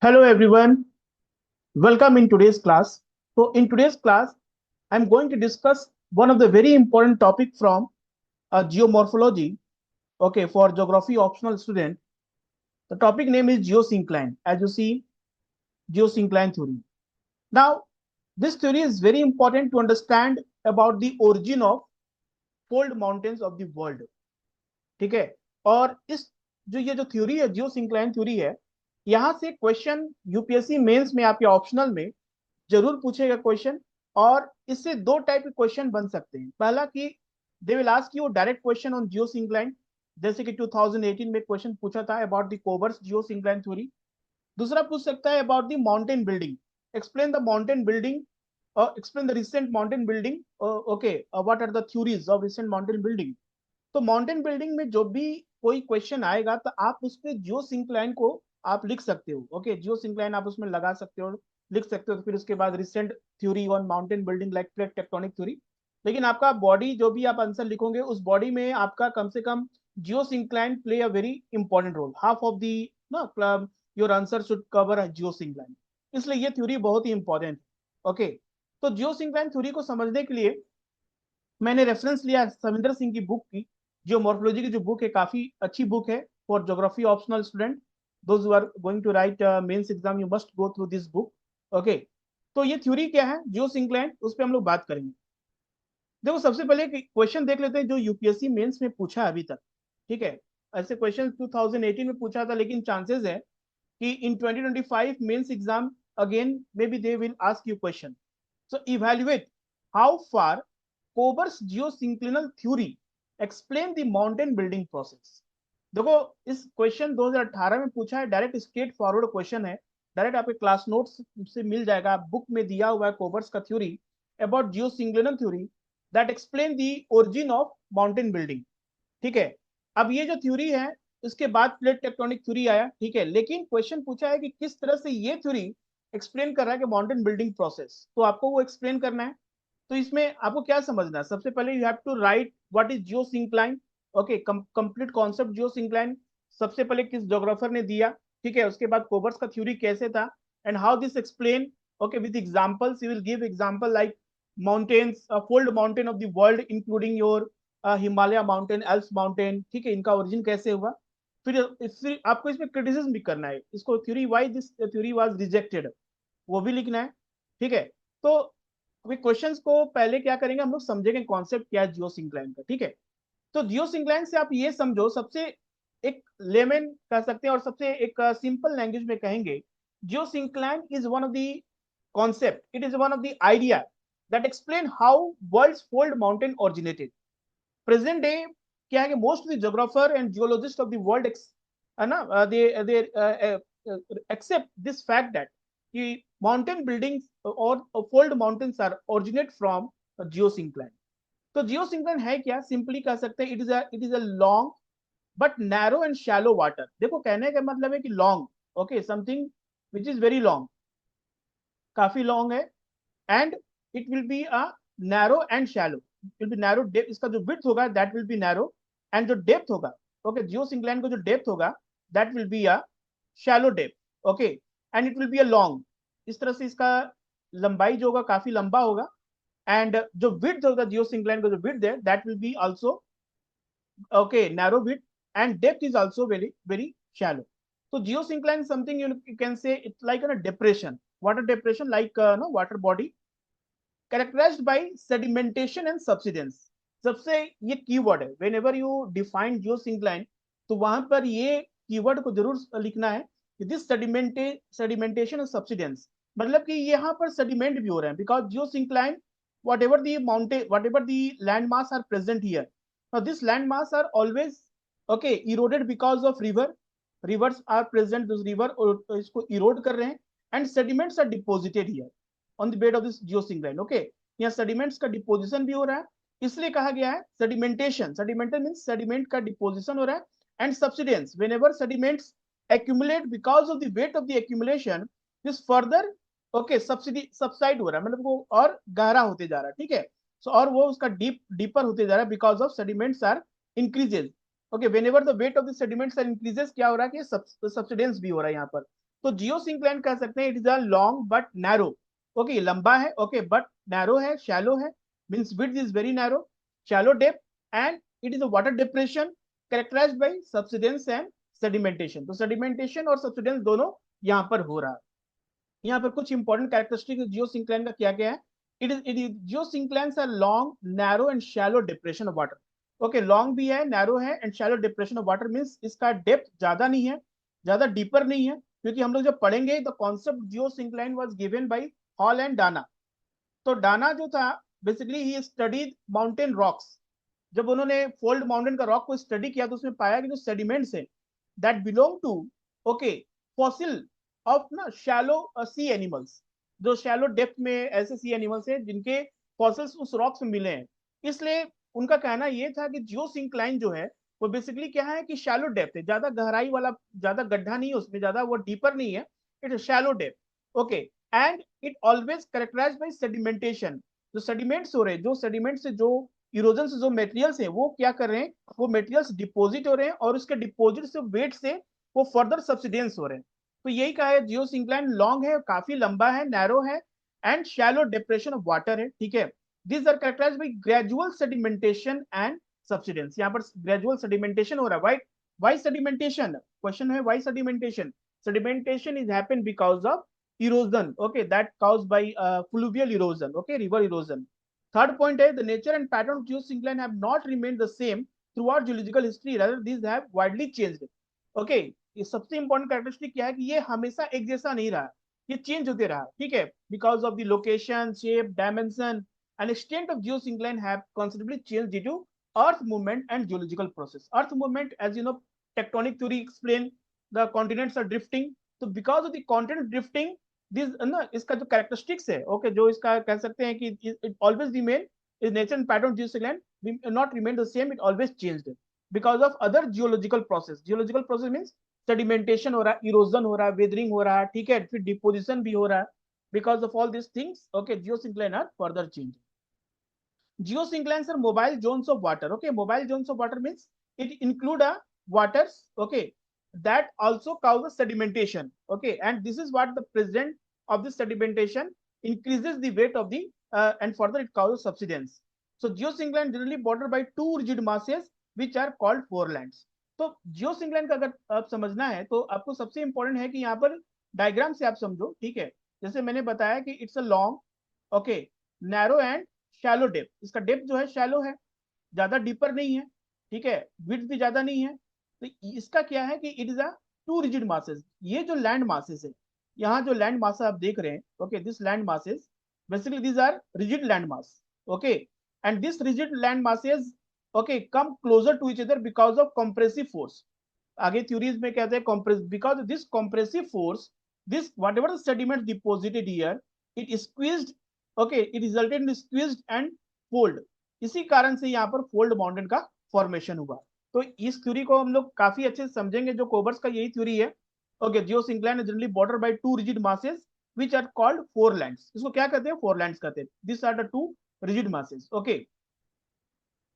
Hello everyone, welcome in today's class. So in today's class, I'm going to discuss one of the very important topic from geomorphology. Okay, for geography optional student, the topic name is geosyncline. As you see, geosyncline theory. Now, this theory is very important to understand about the origin of fold mountains of the world. ठीक है, और इस जो ये जो theory है, जियो syncline theory है, यहाँ से क्वेश्चन यूपीएससी मेंस में आपके ऑप्शनल में जरूर पूछेगा क्वेश्चन। और इससे दो टाइप के क्वेश्चन बन सकते हैं। पहला कि they will ask you direct question on geosyncline, जैसे कि 2018 में क्वेश्चन पूछा था about the Kober's geosyncline theory. दूसरा पूछ सकता है about the mountain building, explain the mountain building, explain the recent mountain building, okay, what are the theories of recent mountain building. तो माउंटेन बिल्डिंग में जो भी कोई क्वेश्चन आएगा तो आप उस पर जियो सिंक्लाइन को आप लिख सकते हो। ओके, जियो सिंक्लाइन आप उसमें लगा सकते हो, लिख सकते हो। तो फिर उसके बाद recent theory on mountain building like plate tectonic theory. लेकिन आपका बॉडी जो भी आप आंसर लिखोगे उस बॉडी में आपका कम से कम geosyncline play a very important role. Half of the ना your answer should cover geosyncline, इसलिए ये थ्योरी बहुत ही इंपॉर्टेंट है। ओके, तो जियो सिंक्लाइन थ्योरी को समझने के लिए मैंने रेफरेंस लिया सविंदर सिंह की बुक की। जो मॉर्फोलॉजी की जो बुक है, काफी अच्छी बुक है for geography optional student. Those who are going to write mains exam, you must go through this book. Okay, तो ये थ्योरी क्या है जियो सिंक्लाइन, उस पर हम लोग बात करेंगे। देखो, सबसे पहले क्वेश्चन देख लेते हैं जो यूपीएससी मेंस में पूछा है अभी तक। ठीक है, ऐसे क्वेश्चन 2018 में पूछा था, लेकिन चांसेस है कि in 2025 mains exam again may be they will ask you question. So evaluate how far Kober's geosynclinal theory explain the mountain building process। देखो, इस क्वेश्चन 2018 में पूछा है, डायरेक्ट स्ट्रेट फॉरवर्ड क्वेश्चन है। डायरेक्ट आपके क्लास नोट्स से मिल जाएगा, book में दिया हुआ है कोबर्स का theory about geosynclinal theory that explain the origin of mountain building. ठीक है, अब ये जो थ्योरी है उसके बाद प्लेट टेक्टोनिक थ्योरी आया। ठीक है, लेकिन क्वेश्चन पूछा है कि किस तरह से ये थ्योरी एक्सप्लेन कर रहा है कि माउंटेन बिल्डिंग प्रोसेस, तो आपको वो एक्सप्लेन करना है। तो इसमें आपको क्या समझना है, सबसे पहले you have to write what is geosyncline. Okay, complete concept geosyncline सबसे पहले किस जोग्राफर ने दिया। ठीक है, उसके बाद कोबर्स का थ्योरी कैसे था and how this explain. Okay, with examples you will give example like mountains, fold mountain of the world including your Himalaya mountain, Alps mountain. ठीक है, इनका ओरिजिन कैसे हुआ। फिर आपको इसमें क्रिटिसिज्म भी करना है, इसको theory why this theory was rejected, वो भी लिखना है। ठीक है, तो अभी क्वेश्चंस को पहले क्या करेंगे, हम लोग समझेंगे कॉन्सेप्ट क्या है जियो सिंक्लाइन का। ठीक है, तो जियो सिंक्लाइन से आप ये समझो, सबसे एक लेमन कह सकते हैं और सबसे एक सिंपल लैंग्वेज में कहेंगे, geosyncline is one of the concept, it is one of the idea that explain how world's fold mountain originated. Present day क्या है कि most of the geographer and geologist of the world है ना, they accept this fact that कि mountain buildings और fold mountains are originate from geosyncline. तो geosyncline है क्या, सिंपली कह सकते हैं it is a long but narrow and shallow water. देखो, कहने का मतलब है कि long, okay, something which is very long, काफी लॉन्ग है, and it will be a narrow and shallow. Will be narrow depth, इसका जो विड्थ होगा that will be narrow, and जो डेप्थ होगा, ओके, जियो सिंक्लाइन को जो डेप्थ होगा that will be a shallow depth. Okay, and it will be a long, इस तरह से इसका लंबाई जो होगा काफी लंबा होगा। एंड जो विड्थ होगा जियो सिंक्लाइन का जो विड्थ है that will be also okay narrow width, and depth is also very shallow. So geosyncline is something you can say it's like a depression, water depression, like no water body characterized by sedimentation and subsidence। सबसे ये keyword है, when ever you define geosyncline तो वहां पर ये keyword को जरूर लिखना है कि दिस सेडिमेंटेशन और सब्सिडेंस, मतलब कि यहाँ पर सेडिमेंट भी हो रहे हैं because geosyncline whatever the mountain, whatever the land mass are present here, now this land mass are always okay eroded because of rivers are present, those river इसको erode कर रहे हैं, and sediments are deposited here on the bed of this geosyncline। okay, यहाँ sediments का deposition भी हो रहा है, इसलिए कहा गया है सेडिमेंटेशन। सेडिमेंटल मींस सेडिमेंट का डिपोजिशन हो रहा है, and subsidence, whenever sediments accumulate because of the weight of the accumulation, this further okay subside हो रहा है, मतलब वो और गहरा होते जा रहा है। ठीक है, सो और वो उसका डीपर होते जा रहा है because of sediments are increases. Okay, whenever the weight of the sediments are increases, क्या हो रहा है कि सब्सिडेंस भी हो रहा है यहाँ पर। तो जियोसिंक्लाइन कह सकते हैं it is a long but narrow, okay लंबा है, ओके बट नैरो है, शैलो है, means width is very narrow, shallow depth, and it is a water depression characterised by subsidence and sedimentation. तो सेडिमेंटेशन और subsidence दोनों यहाँ पर हो रहा है। यहाँ पर कुछ इंपॉर्टेंट कैरेक्टरिस्टिक जियोसिंक्लाइन का क्या क्या है? It is geosynclines are long narrow and shallow depression of water. Okay long भी है, नैरो है and shallow depression of water, means इसका डेप्थ ज्यादा नहीं है, ज्यादा डीपर नहीं है, क्योंकि हम लोग जब पढ़ेंगे the concept geosyncline was given by Hall and Dana. तो डाना जो था basically he studied mountain rocks. जब उन्होंने फोल्ड माउंटेन का रॉक को स्टडी किया तो उसमें पाया कि जो सेडिमेंट्स है that belong to okay fossil of ना शैलो सी एनिमल्स, जो शैलो डेप्थ में ऐसे सी एनिमल्स हैं जिनके फॉसिल्स उस रॉक्स में मिले हैं। इसलिए उनका कहना यह था कि जियोसिंक्लाइन जो है वो बेसिकली क्या है कि शैलो डेप्थ है, ज्यादा गहराई वाला, ज्यादा गड्ढा नहीं है उसमें, ज्यादा वो डीपर नहीं है, it is shallow depth. Okay and it always characterised by sedimentation. जो सेडिमेंट्स हो रहे हैं, जो सेडिमेंट से जो इरोजन से जो मेटेरियल्स है वो क्या कर रहे हैं, वो मेटेरियल्स डिपोजिट हो रहे हैं और उसके डिपोजिट से वेट से वो फर्दर सब्सिडेंस हो रहे हैं। तो यही कहा है जियोसिंक्लाइन लॉन्ग है, काफी लंबा है, नैरो है and shallow depression of water है, ठीक है। This are characterised by gradual sedimentation and subsidence. यहाँ पर ग्रेजुअल सेडिमेंटेशन हो रहा है। Why sedimentation? क्वेश्चन है why sedimentation? Sedimentation is happen because of erosion, okay, that caused by fluvial erosion, okay, river erosion. Third point is the nature and pattern of geosyncline have not remained the same throughout geological history, rather these have widely changed, okay। ये सबसे important characteristic क्या है कि ये हमेशा एक जैसा नहीं रहा, ये चेंज होते रहा, ठीक है। Because of the location, shape, dimension and extent of geosyncline have considerably changed due to earth movement and geological process. Earth movement, as you know, tectonic theory explain the continents are drifting, so because of the continent drifting this ना इसका जो characteristics है, okay, जो इसका कह सकते हैं कि it always remain is nature and pattern geosyncline not remain the same, it always changed because of other geological process. Geological process means sedimentation हो रहा है, इरोजन हो रहा है, वेदरिंग हो रहा है, ठीक है, फिर डिपोजिशन भी हो रहा है। Because of all this things, okay, geosyncline are further change. Geosynclines are mobile zones of water. Okay, mobile zones of water means it include a waters. Okay, that also causes sedimentation. Okay, and this is what the present of this sedimentation increases the weight of the and further it causes subsidence. So geosyncline generally bordered by two rigid masses which are called forelands. तो geosyncline का अगर आप समझना है तो आपको सबसे important है कि यहाँ पर डायग्राम से आप समझो, ठीक है। जैसे मैंने बताया कि it's a long, okay, narrow and shallow depth. इसका डेप्थ जो है शैलो है, ज्यादा डीपर नहीं है, ठीक है, विड्थ भी ज्यादा नहीं है। तो इसका क्या है कि it is a two rigid masses. ये जो लैंड मासेस है, यहाँ जो लैंड मास आप देख रहे हैं, okay, this land masses basically these are rigid land mass, okay, and this rigid land masses, okay, come closer to each other because of compressive force. आगे थ्योरीज में कहते हैं compress, because this compressive force, this whatever the sediment deposited here, it squeezed, okay, it resulted in squeezed and fold. इसी कारण से यहाँ पर fold mountain का फॉर्मेशन हुआ। तो इस थ्योरी को हम लोग काफी अच्छे से समझेंगे, जो कोबर्स का यही थ्योरी है। Okay, geosyncline generally border by two rigid masses which are called forelands. इसको क्या कहते हैं? फोरलैंड्स कहते हैं। This are the two rigid masses, okay.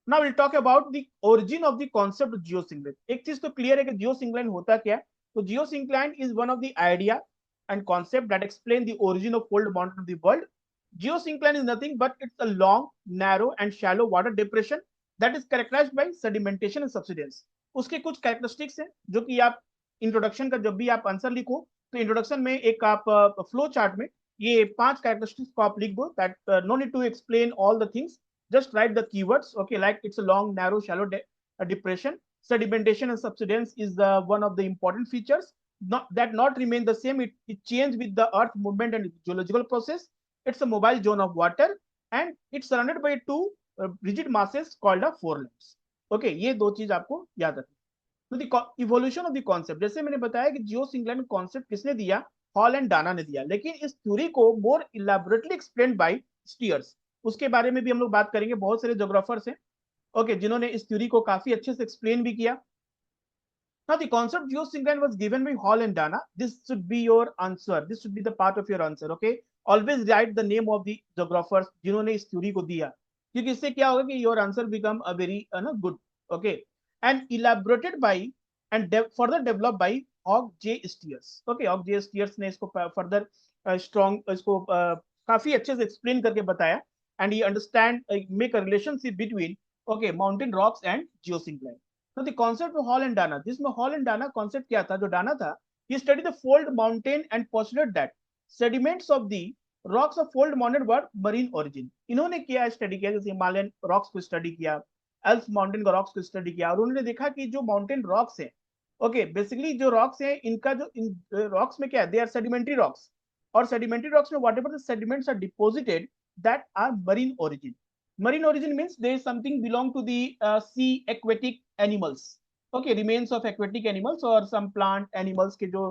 Now will talk about the origin of the concept geosyncline. एक चीज तो क्लियर है कि जियोसिंक्लाइन होता क्या है। तो geosyncline is one of the idea and concept that explain the origin of fold mountain of the world. Geosyncline is nothing but it's a long, narrow and shallow water depression that is characterized by sedimentation and subsidence. उसके कुछ characteristics हैं जो कि आप introduction का जब भी आप आंसर लिखो तो इंट्रोडक्शन में एक आप फ्लो चार्ट में ये 5 कैरेक्टरिस्टिक्स को आप लिख दो, that no need to explain all the things, just write the keywords, okay, like it's a long, narrow, shallow depression. Sedimentation and subsidence is one of the important features. Not remain the same, it change with the earth movement and geological process. It's a mobile zone of water and it's surrounded by two rigid masses called a forelands. Okay, ये दो चीज आपको याद रखनी। तो the evolution of the concept, जैसे मैंने बताया कि जियोसिंक्लाइन कॉन्सेप्ट किसने दिया? हॉल एंड डाना ने दिया, लेकिन इस थ्योरी को मोर इलैबोरेटली एक्सप्लेन्ड बाय स्टीयर्स। उसके बारे में भी हम लोग बात करेंगे। बहुत सारे ज्योग्राफर्स हैं, ओके, जिन्होंने इस थ्योरी को काफी अच्छे से एक्सप्लेन भी किया। Now the concept geosyncline was given by Hall and Dana. This should be your answer. This should be the part of your answer. Okay. Always write the name of the geographers जिन्होंने इस theory को दिया, क्योंकि इससे क्या होगा कि your answer become a very good. Okay. And elaborated by and further developed by Haug J Steers. Okay, Haug J Steers ने इसको फर्दर स्ट्रॉन्ग इसको काफी अच्छे से एक्सप्लेन करके बताया, एंड ये understand make a relationship between okay mountain rocks and geosyncline. तो the concept of Hall and Dana, जिसमें हॉल एंड डाना कॉन्सेप्ट क्या था, जो डाना था, he studied the fold mountain and postulated that sediments of the rocks of fold mountain were marine origin। इन्होंने क्या study किया, जैसे हिमालयन रॉक्स को स्टडी किया, एल्स माउंटेन रॉक्स को स्टडी किया, और उन्होंने देखा कि जो माउंटेन रॉक्स है, ओके बेसिकली जो रॉक्स है इनका जो इन रॉक्स में क्या है, दे आर सेडिमेंट्री रॉक्स, और सेडिमेंट्री रॉक्स में whatever the sediments are deposited that are marine origin. Marine origin means there is something belong to the sea aquatic animals, okay remains of aquatic animals और some plant animals के जो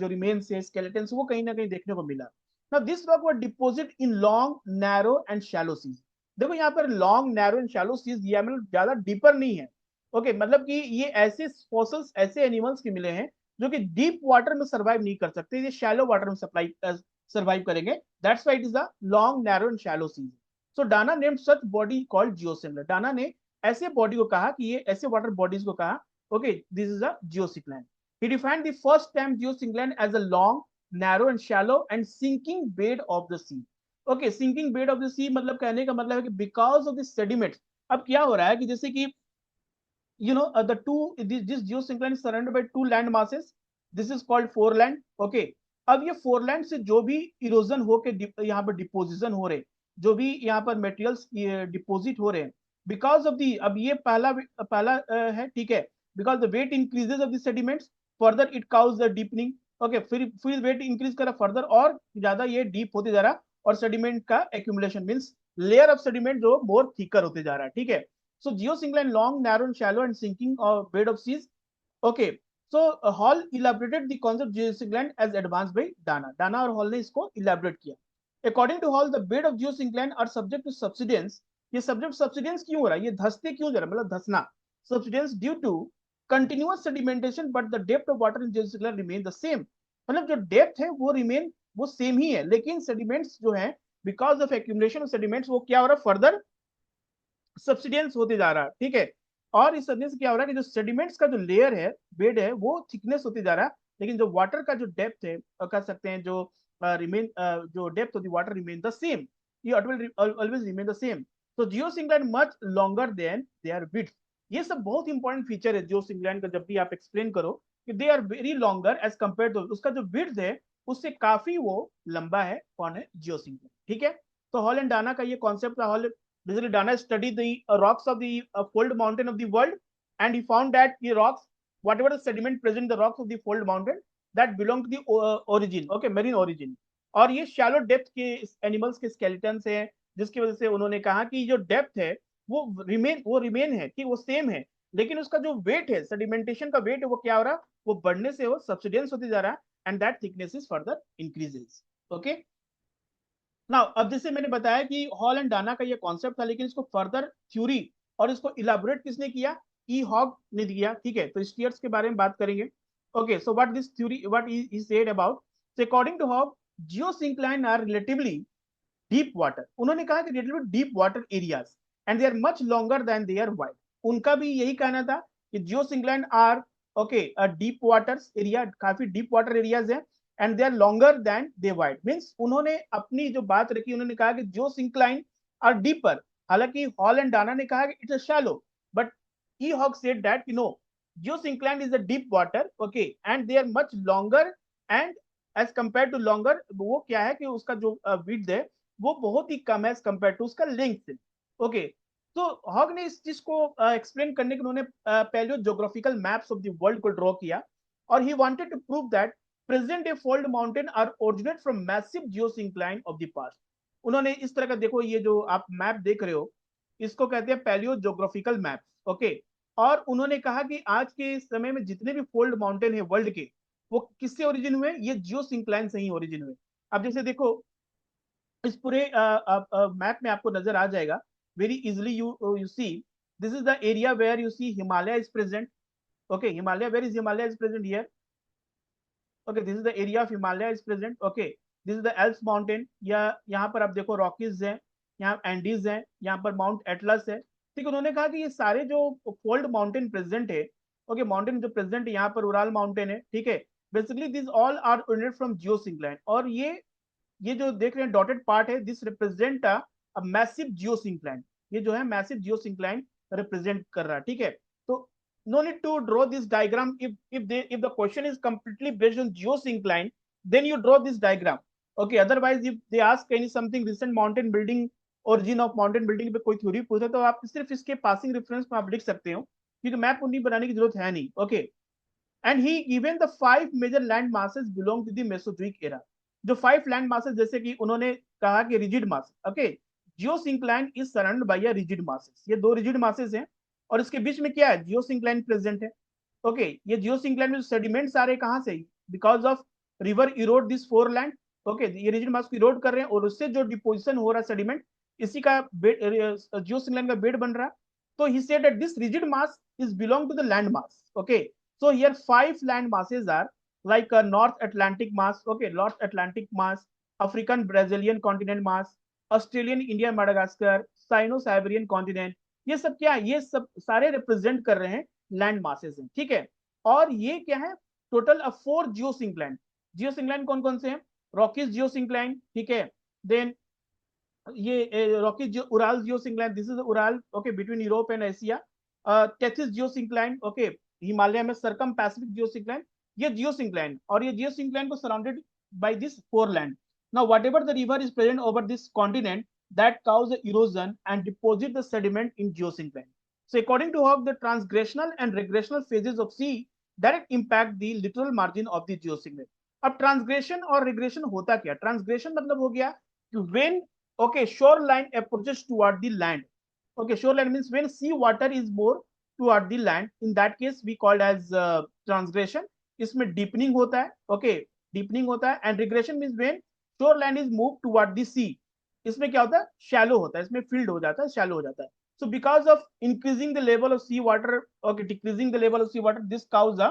remains है, skeletons, वो कहीं ना कहीं देखने को मिला। Now this rock were deposit in long narrow and shallow seas. देखो यहाँ पर long narrow and shallow seas, ये मतलब ज्यादा डीपर नहीं है, ओके मतलब कि ये ऐसे फॉसिल्स ऐसे एनिमल्स के मिले हैं जो कि डीप वाटर में सर्वाइव नहीं कर सकते, ये शैलो वाटर में सप्लाई सर्वाइव करेंगे, that's why it is a long narrow and shallow seas. So Dana named such body called geosyncline. Dana ने ऐसे बॉडी को कहा कि ये ऐसे वाटर बॉडीज को कहा, okay, this is a geosyncline। He defined the first time geosyncline as a long, narrow and shallow and sinking bed of the sea। okay, sinking bed of the sea मतलब कहने का मतलब है कि because of the sediments। अब क्या हो रहा है कि जैसे कि the two this geosyncline is surrounded by two land masses, this is called foreland। okay, अब ये foreland से जो भी इरोजन होके यहाँ पर डिपोजिशन हो रहे, जो भी यहाँ पर मटेरियल्स डिपोजिट हो रहे हैं, बिकॉज ऑफ दी, अब ये पहला पहला है, ठीक है, because the weight increases of the sediments further it causes the deepening. Okay, फिर वेट इंक्रीज करा फर्दर और ज्यादा ये डीप होते जा रहा, और सेडिमेंट का accumulation means layer of sediment जो मोर थिकर होते जा रहा है, ठीक है। So geosyncline long, narrow, and shallow, and sinking bed of seas. Okay. So Hall elaborated the concept geosyncline as advanced by Dana। Dana और Hall ने इसको elaborate किया। According to Hall, the bed of geosyncline are subject to subsidence। ये subject subsidence क्यों हो रहा है, ये धसते क्यों जा रहा है, मतलब धसना, subsidence due to continuous sedimentation, but the depth of water in geosyncline remain the same। मतलब जो depth है वो remain वो same ही है, लेकिन sediments जो है because of accumulation of sediments वो क्या हो रहा है, further सब्सिडेंस होते जा रहा है, ठीक है। और इस वजह से क्या हो रहा है कि जो सेडिमेंट्स का जो लेयर है, बेड है, वो थिकनेस होते जा रहा है, लेकिन जो वाटर का जो डेप्थ है, कह सकते हैं जो रिमेन जो depth of the water remain the same, ये ऑलवेज रिमेन द सेम। तो geosyncline much longer than their width. ये सब बहुत इंपॉर्टेंट फीचर है जियोसिंक्लाइन का, जब भी आप एक्सप्लेन करो कि they are very longer as compare to, उसका जो विड्थ है उससे काफी वो लंबा है, कौन है, जियोसिंक्लाइन, ठीक है। तो हॉल एंड डाना का ये कॉन्सेप्ट था। Hall basically Dana studied the rocks of the fold mountain of the world, and he found that the rocks, whatever the sediment present in the rocks of the fold mountain, that belong to the origin, okay, marine origin। और ये shallow depth के animals के skeletons हैं, जिसकी वजह से उन्होंने कहा कि जो depth है वो remain है कि वो same है, लेकिन उसका जो weight है, sedimentation का weight है, वो क्या हो रहा है, वो बढ़ने से वो subsidence होते जा रहा है, and that thickness is further increases। okay। Now अब जैसे मैंने बताया कि हॉल एंड डाना का ये कॉन्सेप्ट था, लेकिन इसको फर्दर थ्योरी और इसको इलाबोरेट किसने किया, ई हॉग ने किया, ठीक है। तो स्टीयर्स के बारे में बात करेंगे। Okay, so what this theory, what he said about, so according to Haug, geosyncline are relatively deep water. उन्होंने कहा कि relatively deep water areas and they are much longer than they are wide. उनका भी यही कहना था कि geosyncline are okay deep waters area, काफी डीप वाटर एरियाज है, and they are longer than they wide. Means उन्होंने अपनी जो बात रखी, उन्होंने कहा कि जियोसिंक्लाइन आर डीपर, हालांकि हॉल एंड डाना ने कहा कि it's a shallow, but E Haug said that you know geosyncline is a deep water, okay, and they are much longer, and as compare to longer, वो क्या है कि उसका जो विड्थ है वो बहुत ही कम है एज कंपेयर टू उसका लेंथ। ओके, तो हॉग ने इस चीज को एक्सप्लेन करने के उन्होंने पहले geographical maps of the world को ड्रॉ किया, और he wanted to prove that present day fold mountain are originate from massive geosyncline of the past। उन्होंने इस तरह का, देखो ये जो आप मैप देख रहे हो, इसको कहते हैं पैलियो ज्योग्राफिकल मैप, ओके। और उन्होंने कहा कि आज के समय में जितने भी फोल्ड माउंटेन है वर्ल्ड के, वो किससे ओरिजिन हुए, ये जियोसिंक्लाइन से ही ओरिजिन हुए। अब जैसे देखो इस पूरे मैप में आपको नजर आ जाएगा very easily, you see this is the area where you see Himalaya is present, okay, Himalaya, where is Himalaya is present here, okay, this is the area of Himalaya is present, okay, this is the Alps mountain, या यहाँ पर आप देखो Rockies है, यहाँ Andes है, यहाँ पर माउंट एटलस है, ठीक है। उन्होंने कहा कि ये सारे जो फोल्ड माउंटेन प्रेजेंट है, ओके, माउंटेन जो प्रेजेंट यहाँ पर उराल माउंटेन है, ठीक है, basically this all are originated from geosyncline. और ये जो देख रहे हैं डॉटेड पार्ट है, this represent a massive geosyncline. ये जो है मैसिव जियोसिंक्लाइन रिप्रेजेंट कर रहा है, ठीक है। तो no need to draw this diagram if the question is completely based on geosyncline, then you draw this diagram. Okay, otherwise if they ask any something recent mountain building, origin of mountain building पे कोई theory पूछे तो आप सिर्फ इसके passing reference में आप लिख सकते हो, क्योंकि मैप उन्हीं बनाने की जरूरत है नहीं। Okay, and he given the 5 major land masses belong to the Mesozoic era. जो 5 लैंड मासेस, जैसे कि उन्होंने कहा कि rigid mass, okay, geosyncline is surrounded by a rigid masses, ये दो रिजिड मासेस हैं, और इसके बीच में क्या है, जियोसिंक्लाइन प्रेजेंट है। ओके, ये जियोसिंक्लाइन में जो सेडिमेंट्स आ रहे हैं कहाँ से, because of river Erode this foreland. Okay, ये रिजिड मास को इरोड कर रहे हैं और उससे जो डिपोजिशन हो रहा है सेडिमेंट, इसी का बेड, जियोसिंक्लाइन का बेड बन रहा है। तो he said that this rigid mass is belong to the land mass. Okay, so here 5 land masses are like a North Atlantic mass, okay, North Atlantic mass, African Brazilian continent mass, Australian India Madagascar, Sino-Siberian continent। ये सब क्या है, ये सब सारे represent कर रहे हैं लैंड मासेस हैं, ठीक है। और ये क्या है, टोटल ऑफ 4 जियोसिंक्लाइन। जियोसिंक्लाइन कौन कौन से हैं, रॉकीज जियोसिंक्लाइन, ठीक है, देन ये रॉकी जो Ural geosyncline, this is Ural, okay, between Europe and Asia. Tethys geosyncline, okay, Himalaya में सरकम पैसिफिक जियोसिंक्लाइन, ये जियोसिंक्लाइन, और ये जियोसिंक्लाइन को surrounded by this four land. Now whatever the river is present over this continent that cause erosion and deposit the sediment in geosyncline. So according to Hogg, the transgressional and regressional phases of sea direct impact the littoral margin of the geosyncline. अब transgression और regression होता क्या, transgression मतलब हो गया कि when, okay, shoreline approaches toward the land. Okay, shoreline means when sea water is more toward the land, in that case we called as transgression. इसमें deepening होता है, okay, deepening होता है, and regression means when shoreline is moved toward the sea, इसमें क्या होता है, shallow होता है, इसमें filled हो जाता है, shallow हो जाता है। So because of increasing the level of sea water, okay, decreasing the level of sea water, this cause a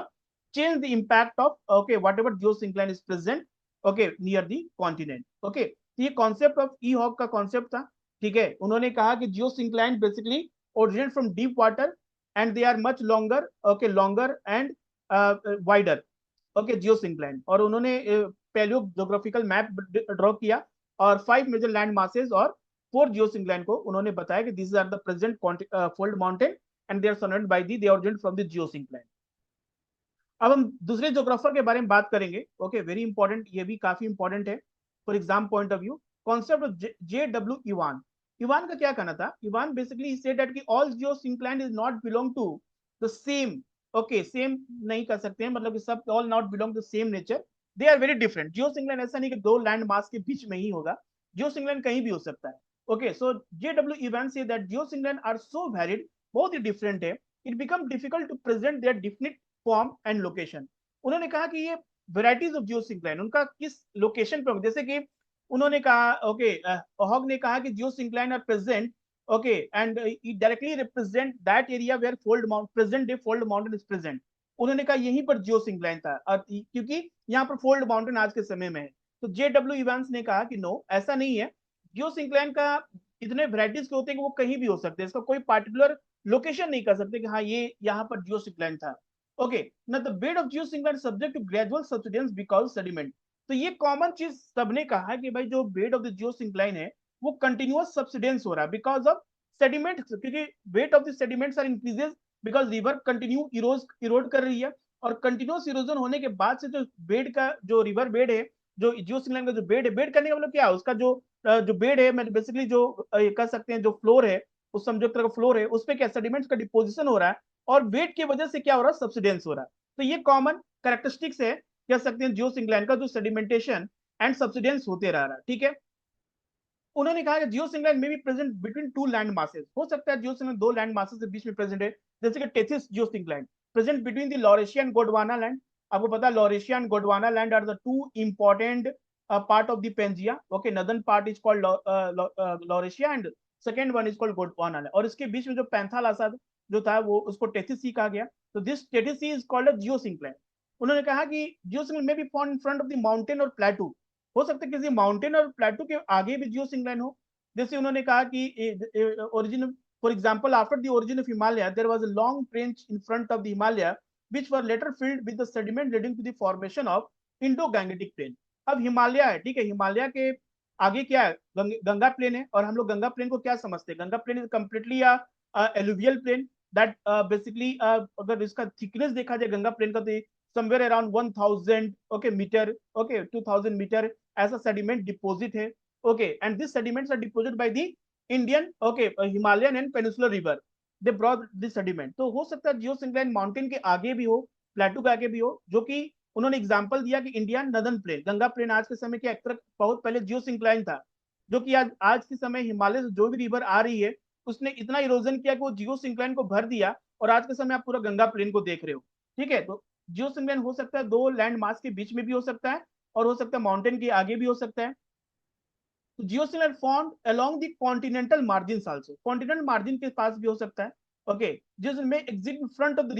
change the impact of, okay, whatever geosyncline is present, okay, near the continent। Okay, तो ये concept of E Haug का concept था, ठीक है। उन्होंने कहा कि जियोसिंक्लाइन basically originate from deep water and they are much longer, okay, longer and wider, okay, geosyncline. और उन्होंने पैलियो ज्योग्राफिकल मैप ड्रॉ किया और 5 मेजर लैंड मासेस और 4 जियोसिंक्लाइन को उन्होंने बताया कि this are the present fold mountain and they are surrounded by the, they originate from the geosyncline. अब हम दूसरे जोग्राफर के बारे में बात करेंगे, ओके, वेरी इंपॉर्टेंट, ये भी काफी इंपॉर्टेंट है for exam point of view. Concept of J W Evan. Evan का क्या कहना था, इवान बेसिकली सेड दैट कि all geosyncline is not belong to the same, okay, same नहीं कर सकते हैं, मतलब कि सब all not belong to same nature, they are very different. Geosyncline ऐसा नहीं कि दो लैंड मास के बीच में ही होगा, जियोसिंक्लाइन कहीं भी हो सकता है। Okay, so J W Evan say that geosyncline are so varied, बहुत ही डिफरेंट है, it become difficult to present their definite form and location. उन्होंने कहा कि ये वेराइटीज ऑफ जियोसिंक्लाइन उनका किस लोकेशन पर, जैसे कि उन्होंने कहा, ओके, हॉग ने कहा कि geosyncline are present, okay, and it directly represent that area where fold mount present day fold mountain is present. उन्होंने कहा यहीं पर जियोसिंक्लाइन था, और क्योंकि यहाँ पर फोल्ड माउंटेन आज के समय में है। तो जे डब्ल्यू इवांस ने कहा कि नो, ऐसा नहीं है, जियोसिंक्लाइन का इतने वेराइटीज के होते हैं कि वो कहीं भी हो सकते हैं, इसका कोई पार्टिकुलर लोकेशन नहीं कर सकते कि हाँ ये यहाँ पर जियोसिंक्लाइन था। Okay, now the bed of geosyncline is subject to gradual subsidence because sediment। तो ये कॉमन चीज सबने कहा कि भाई जो बेड ऑफ द जियोसिंक्लाइन है वो कंटिन्यूअस सब्सिडेंस हो रहा है बिकॉज ऑफ सेडिमेंट, क्योंकि weight of the sediments are increases because river continue erode कर रही है, और कंटिन्यूअस इरोजन होने के बाद से जो बेड का जो रिवर बेड है, जो जियोसिंक्लाइन का जो बेड है, बेड करने का मतलब क्या है, उसका जो बेड है, मतलब बेसिकली जो कह सकते हैं जो फ्लोर है, उस समझौते का फ्लोर है, उस पर क्या सेडिमेंट्स का डिपोजिशन हो रहा है, और वेट की वजह से क्या हो रहा है, सब्सिडेंस हो रहा है। तो ये कॉमन कैरेक्टरिस्टिक्स है, कह सकते हैं जियोसिंक्लाइन का, जो सेडिमेंटेशन एंड सब्सिडेंस होते रह रहा है, ठीक है। उन्होंने कहा कि जियोसिंक्लाइन में भी present between two land masses, हो सकता है जियोसिंक्लाइन दो लैंड मासेस के बीच में प्रेजेंट है, जैसे कि Tethys geosyncline present between the Laurasia and Gondwana land. आपको पता है Laurasia and Gondwana land are the two important part of the Pangaea. Okay, northern part is called Laurasia and second one is called Gondwana land, और इसके बीच में जो Panthalassa जो था वो उसको टेथिस सी कहा गया। तो this Tethys sea is called a geosyncline. उन्होंने कहा कि जियोसिंक्लाइन में भी found in front of the mountain और प्लेटू, हो सकता है किसी माउंटेन और प्लेटू के आगे भी जियोसिंक्लाइन हो। जैसे उन्होंने कहा कि origin, for example after the origin of Himalaya there was a long trench in front of the Himalaya which were later filled with the sediment leading to the formation of Indo-Gangetic plain. अब हिमालय है, ठीक है, हिमालय के आगे क्या है, गंगा प्लेन है, और हम लोग गंगा प्लेन को क्या समझते हैं, Ganga plain is completely alluvial plain that basically अगर इसका थिकनेस देखा जाए गंगा प्लेन का तो somewhere around 1000 okay metre, okay 2000 metre ऐसा सेडिमेंट डिपॉजिट है, okay, and this sediments are deposit by the Indian okay Himalayan and peninsular river, they brought this sediment. तो हो सकता है जियोसिंक्लाइन माउंटेन के आगे भी हो, प्लेटू के आगे भी हो, जो कि उन्होंने एग्जांपल दिया कि Indian northern plain, Ganga plain आज के समय क्या बहुत पहले जियोसिंक्लाइन था, जो कि आज के समय हिमालय से जो भी रिवर आ रही है उसने इतना इरोजन किया कि वो जियोसिंक्लाइन को भर दिया, और आज के समय आप पूरा गंगा प्लेन को देख रहे हो, ठीक है। तो जियोसिंक्लाइन हो सकता है दो लैंड मास के बीच में भी हो सकता है, और हो सकता है माउंटेन के आगे भी हो सकता है। तो geosyncline form along the continental margin also, continental margin के पास भी हो सकता है, ओके, जिसमें exit in front of the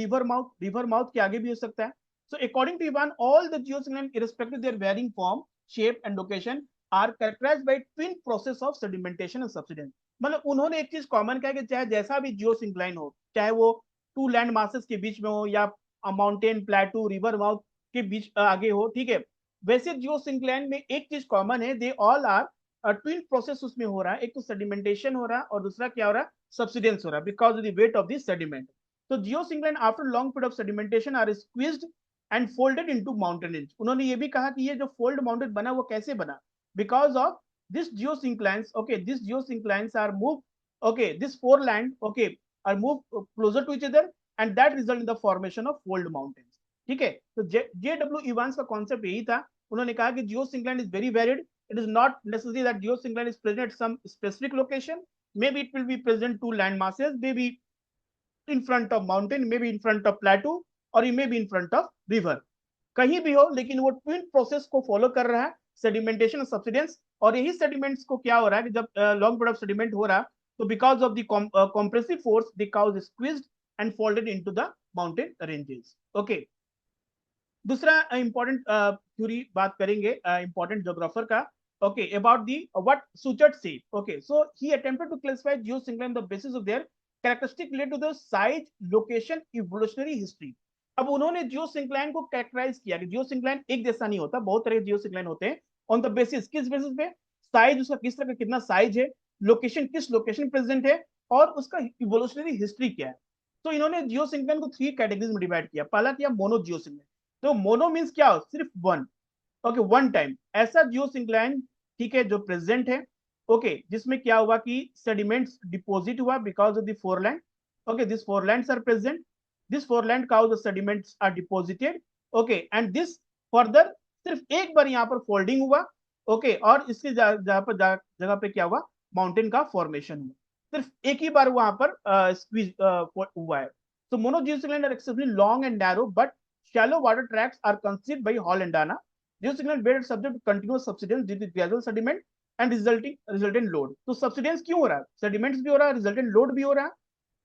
river mouth के आगे भी हो सकता है। So according to Ivan, all the geosyncline, irrespective of their varying form, shape, and location, are characterized by twin process of sedimentation and subsidence. मतलब उन्होंने एक चीज कॉमन कहा कि चाहे जैसा भी जियोसिंक्लाइन हो, चाहे वो टू लैंड मासेस के बीच में हो या माउंटेन प्लेटू रिवर माउथ के बीच आगे हो, ठीक है, वैसे जियोसिंक्लाइन में एक चीज कॉमन है, they all are twin process उसमें हो रहा है, एक तो सेडिमेंटेशन हो रहा है और दूसरा क्या हो रहा है, सब्सिडेंस हो रहा है, because of the weight of the sediment. तो geosyncline after long period of sedimentation are squeezed and folded into mountain range. उन्होंने ये भी कहा कि ये जो फोल्ड माउंटेन बना वो कैसे बना, because of this geosynclines, okay, this geosynclines are move, okay, this foreland, okay, are move closer to each other and that result in the formation of fold mountains, ठीक है। तो JW Evans का concept यही था, उन्होंने कहा कि geosyncline is very varied, it is not necessary that geosyncline is present at some specific location, maybe it will be present to land masses, maybe in front of mountain, maybe in front of plateau, और ये may be in front of river, कहीं भी हो, लेकिन वो twin process को follow कर रहा है, सेडिमेंटेशन और सब्सिडेंस। और यही सेडिमेंट्स को क्या हो रहा है कि जब लॉन्ग पीरियड ऑफ सेडिमेंट हो रहा है तो because of the compressive force the cause squeezed and folded into the mountain ranges, okay. दूसरा इंपॉर्टेंट थ्योरी बात करेंगे इंपॉर्टेंट ज्योग्राफर का, okay, about the what Schuchert say, okay, so he attempted to classify geosyncline the basis of their characteristic related to the size, location, evolutionary history. अब उन्होंने geosyncline को characterise किया कि geosyncline एक जैसा नहीं होता, बहुत तरह के जियोसिंक्लाइन होते हैं, ऑन द बेसिस, किस बेसिस पे, साइज, उसका किस तरह का कितना साइज है, लोकेशन, किस लोकेशन प्रेजेंट है, और उसका इवोल्यूशनरी हिस्ट्री क्या है। तो इन्होंने जियोसिंक्लाइन को 3 कैटेगरीज में डिवाइड किया। पहला किया मोनो जियोसिंक्लाइन, तो मोनो मीन्स क्या हो, सिर्फ वन, ओके, वन टाइम ऐसा जियोसिंक्लाइन, ठीक है, जो प्रेजेंट है, ओके, जिसमें क्या हुआ कि सेडिमेंट्स डिपॉजिट हुआ because of the foreland, okay, this forelands are present, this foreland cause the sediments are deposited, okay, and this further सिर्फ एक बार यहाँ पर फोल्डिंग हुआ, ओके, और इसके जगह पे क्या हुआ, माउंटेन का फॉर्मेशन हुआ, सिर्फ एक ही बार वहां पर स्क्वीज हुआ है। तो mono geosyncline are exceptionally long and narrow but shallow water tracts are conceived by Hall and Dana. Geosincline bed is subject to continuous subsidence due to gradual sediment and resultant load. तो subsidence क्यों हो रहा है, sediments भी हो रहा है, resultant load भी हो रहा है,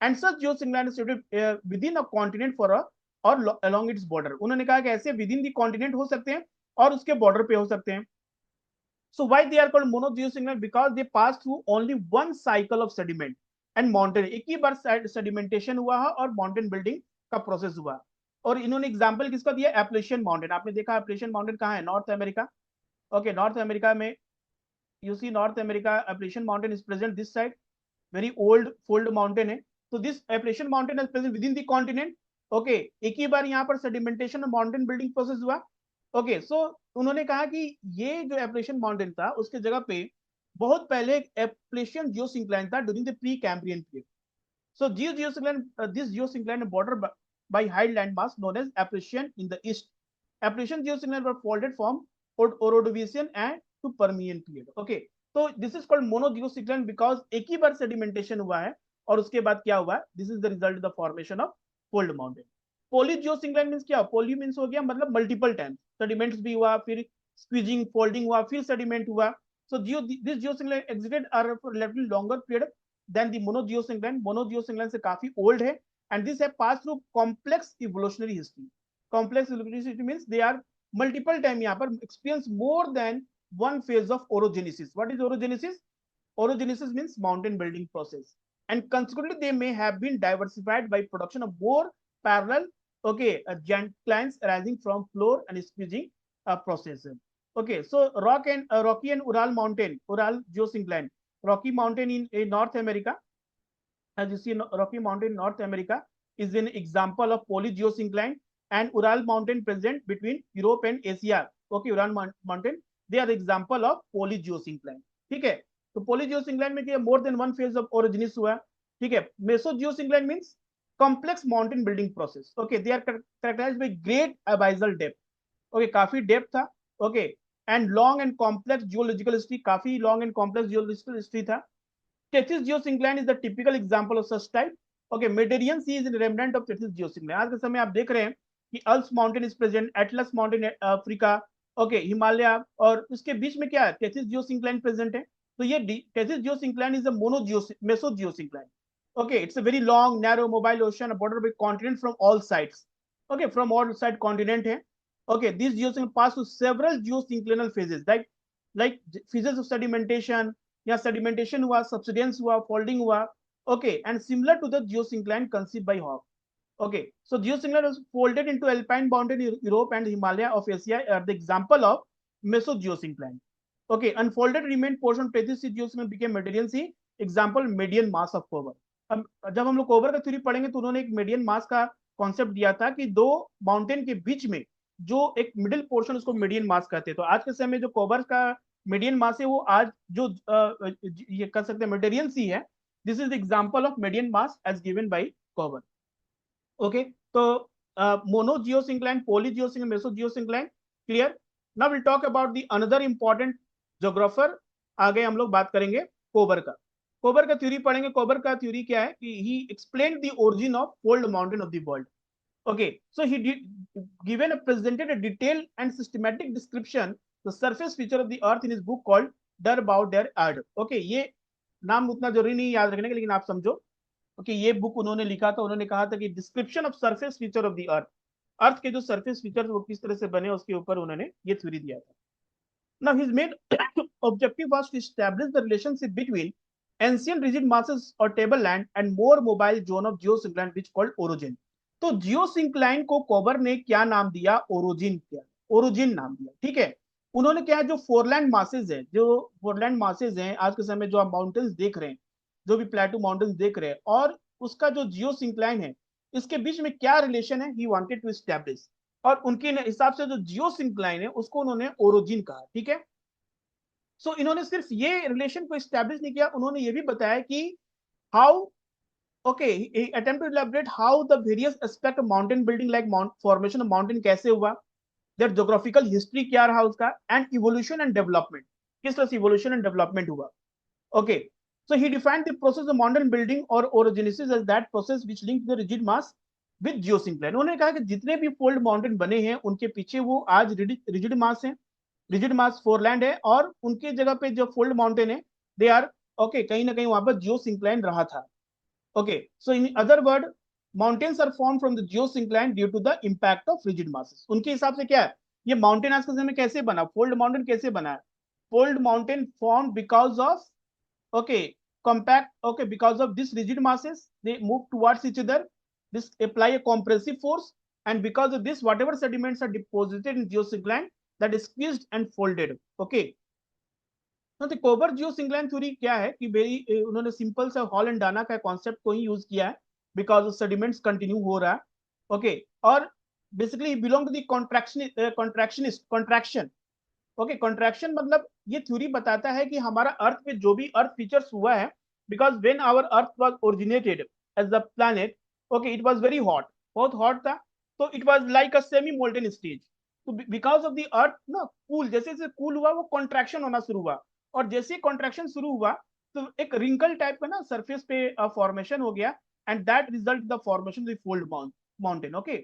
and such geosyncline is situated within a continent for a or along its border. उन्होंने कहा कि ऐसे within the continent हो सकते हैं और उसके border पे हो सकते हैं। So why they are called monogeosyncline? Because they pass through only one cycle of sediment and mountain. एक ही बार sedimentation हुआ है और mountain building का process हुआ। और इन्होंने एग्जांपल किसका दिया, एप्लेशियन माउंटेन। आपने देखा एप्लेशियन माउंटेन कहाँ है, North America, okay, North America में, you see North America, Appalachian mountain is present this side, very old fold mountain है। तो this Appalachian mountain is present within the continent, okay, एक ही बार यहाँ पर सेडिमेंटेशन और माउंटेन बिल्डिंग प्रोसेस हुआ, ओके। सो उन्होंने कहा कि ये जो एप्लेशियन माउंटेन था उसके जगह पे बहुत पहले एप्लेशियन जियोसिंक्लाइन था during the pre Cambrian period. So this geosyncline bordered by high landmass known as Appalachian in the east. Appalachian geosyncline were folded from Ordovician and to Permian period. Okay, so this is called monogeosyncline because एक ही बार sedimentation हुआ है और उसके बाद क्या हुआ है, this is the result of the formation of fold mountain. Polygeosyncline means क्या, poly means हो गया मतलब multiple times, sediments भी हुआ, फिर squeezing, folding हुआ, फिर sediment हुआ. So this geosyncline existed for a relatively longer period than the monogeosyncline. Monogeosyncline से काफी old है and this have passed through complex evolutionary history. Complex evolutionary history means they are multiple time यहाँ पर experience more than one phase of orogenesis. What is orogenesis? Orogenesis means mountain building process, and consequently they may have been diversified by production of more parallel Okay, giant arising from floor and squeezing process. Okay, so Rocky and Ural Mountain, Ural geosyncline, Rocky Mountain in North America, as you see, Rocky Mountain in North America is an example of polygeosyncline, and Ural Mountain present between Europe and Asia. Okay, Ural Mountain, they are the example of polygeosyncline. ठीक है, तो polygeosyncline में क्या more than one phase of orogenies हुआ. ठीक है, mesogeosyncline means complex mountain building process. Okay, they are characterized by great abyssal depth. Okay, काफी depth था. Okay, and long and complex geological history, काफी long and complex geological history था. Tethys geosyncline is the typical example of such type. Okay, Mediterranean Sea is a remnant of Tethys geosyncline. आज के समय आप देख रहे हैं कि Alps mountain is present, Atlas mountain Africa, okay, Himalaya, और उसके बीच में क्या है, टेथिस जियोसिंक्लाइन प्रेजेंट है. तो ये Tethys geosyncline is a mono meso geosyncline. Okay, it's a very long, narrow, mobile ocean bordered by continent from all sides. Okay, from all side continent है. Okay, these geosyncline pass through several geosynclinal phases, like phases of sedimentation, या sedimentation हुआ, subsidence हुआ, folding हुआ. Okay, and similar to the geosyncline conceived by Haug. Okay, so geosyncline was folded into alpine mountain Europe and Himalaya of Asia are the example of mesogeosyncline. Okay, unfolded remained portion of Tethys Sea geosyncline became Mediterranean Sea. Example, median mass of cover. अब जब हम लोग कोबर का theory पढ़ेंगे तो उन्होंने एक मीडियन मास का कॉन्सेप्ट दिया था कि दो माउंटेन के बीच में जो एक मिडिल पोर्शन, उसको मीडियन मास कहते हैं. तो आज के समय जो कोबर का मीडियन मास है वो आज जो ये कह सकते हैं मेडिटेरियन सी है. This is the example of median mass as given by Kober. Okay, तो mono geosyncline, poly geosyncline, meso geosyncline, clear. Now will talk about the another important geographer. आगे हम लोग बात करेंगे कोबर का. कोबर का थ्योरी पढ़ेंगे. कोबर का थ्योरी क्या है कि he explain the origin of fold mountain of the world. Okay, so he did given presented a detailed and systematic description the surface feature of the earth in his book called Der Bau der Erde. Okay, ये नाम उतना जरूरी नहीं याद रखने का, लेकिन आप समझो. Okay, ये बुक उन्होंने लिखा था. उन्होंने कहा था कि description of surface feature of the earth, earth के जो सरफेस फीचर वो किस तरह से बने, उसके ऊपर उन्होंने ये थ्योरी दिया था. Now his main objective was to establish the relationship between ancient rigid masses or tableland and more mobile zone of geosyncline which called orogeny. तो जियोसिंक्लाइन को कोबर ने क्या नाम दिया, ओरोजिन. क्या, ओरोजिन नाम दिया. ठीक है, उन्होंने क्या है, जो फोरलैंड मासेज है, जो फोरलैंड मासेज हैं आज के समय, जो आप माउंटेन्स देख रहे हैं, जो भी प्लेटू माउंटेन्स देख रहे हैं, और उसका जो जियोसिंक्लाइन है, इसके बीच में क्या रिलेशन है, ही वांटेड टू एस्टैब्लिश. और उनके हिसाब से जो जियोसिंक्लाइन है उसको उन्होंने ओरोजिन कहा. ठीक है, सो इन्होंने सिर्फ ये रिलेशन को एस्टैब्लिश नहीं किया, उन्होंने ये भी बताया कि how, okay, he attempt to elaborate how the various aspect of mountain building like formation of mountain कैसे हुआ, their geographical history क्या रहा उसका, and evolution and development, किस तरह से evolution and development हुआ. Okay, so he defined the process of mountain building or orogenesis as that process which linked the rigid mass with geosyncline. उन्होंने कहा कि जितने भी फोल्ड माउंटेन बने हैं उनके पीछे वो आज रिजिड मास है, रिजिड मास फोरलैंड है, और उनके जगह पे जो फोल्ड माउंटेन है दे आर ओके, कहीं ना कहीं वहां पर जियोसिंक्लाइन रहा था. Okay, so in other word, mountains are formed from the geosyncline due to the impact of rigid masses. उनके हिसाब से क्या है, ये माउंटेन आज के समय कैसे बना, फोल्ड माउंटेन कैसे बना है, fold mountain form because of, okay, compact, okay, because of this rigid masses they move towards each other, this apply a compressive force, and because of this whatever sediments are deposited in geosyncline that is squeezed and folded. Okay, तो कोबर geosyncline theory क्या है कि very, उन्होंने simple सा hall and Dana का concept को ही use किया है, बिकॉज सेडिमेंट्स कंटिन्यू हो रहा है. ओके, और basically belong to the contraction. Okay, contraction मतलब ये थ्योरी बताता है कि हमारा अर्थ पे जो भी अर्थ फीचर्स हुआ है, because when our earth was originated as the planet, okay, it was very hot, बहुत हॉट था. तो it was like a semi molten stage. तो बिकॉज ऑफ द अर्थ ना कूल, जैसे जैसे कूल हुआ वो कॉन्ट्रैक्शन होना शुरू हुआ, और जैसे कॉन्ट्रैक्शन शुरू हुआ तो एक रिंकल टाइप का ना सरफेस पे फॉर्मेशन हो गया, and that result the formation of fold mountain. Okay,